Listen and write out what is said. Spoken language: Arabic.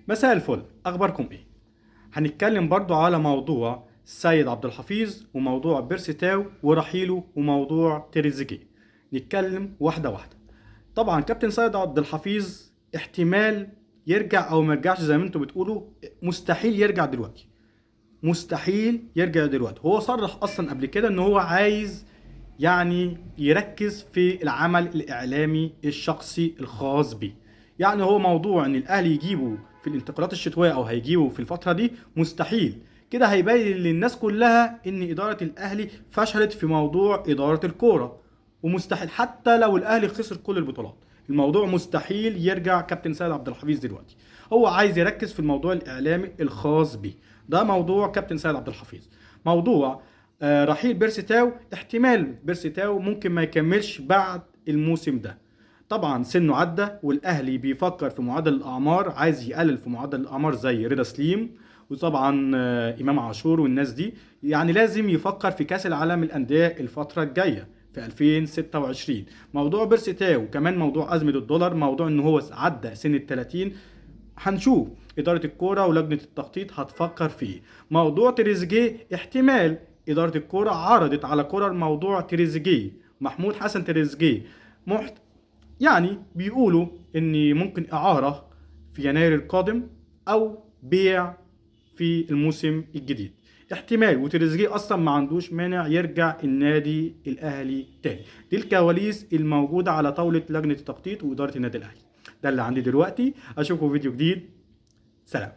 مساء الفل، اخباركم ايه؟ هنتكلم برضو على موضوع السيد عبد الحفيظ وموضوع بيرسي تاو ورحيله وموضوع تريزيجيه. نتكلم واحده واحده. طبعا كابتن سيد عبد الحفيظ احتمال يرجع او ما يرجعش زي ما انتم بتقولوا. مستحيل يرجع دلوقتي، مستحيل يرجع دلوقتي. هو صرح اصلا قبل كده ان هو عايز يعني يركز في العمل الاعلامي الشخصي الخاص بيه. يعني هو موضوع ان الاهلي يجيبه في الانتقالات الشتويه او هيجيبه في الفتره دي مستحيل. كده هيبين للناس كلها ان اداره الاهلي فشلت في موضوع اداره الكوره. ومستحيل حتى لو الاهلي خسر كل البطولات، الموضوع مستحيل يرجع كابتن سيد عبد الحفيظ دلوقتي. هو عايز يركز في الموضوع الاعلامي الخاص بيه. ده موضوع كابتن سيد عبد الحفيظ. موضوع رحيل بيرسي تاو، احتمال بيرسي تاو ممكن ما يكملش بعد الموسم ده. طبعا سنه عدى والاهلي بيفكر في معدل الاعمار، عايز يقلل في معدل الاعمار زي رضا سليم وطبعا امام عاشور والناس دي. يعني لازم يفكر في كاس العالم للانديه الفتره الجايه في 2026. موضوع بيرسي تاو كمان موضوع ازمه الدولار، موضوع ان هو عدى سن ال 30. هنشوف إدارة الكورة ولجنة التخطيط هتفكر فيه. موضوع تريزيجيه احتمال إدارة الكورة عرضت على كولر موضوع تريزيجيه، محمود حسن تريزيجيه. محت... يعني بيقولوا إن ممكن إعارة في يناير القادم أو بيع في الموسم الجديد. احتمال، وتريزيجيه اصلا ما عندوش مانع يرجع النادي الاهلي تاني. دي الكواليس الموجوده على طاوله لجنه التخطيط واداره النادي الاهلي. ده اللي عندي دلوقتي، اشوفكم فيديو جديد. سلام.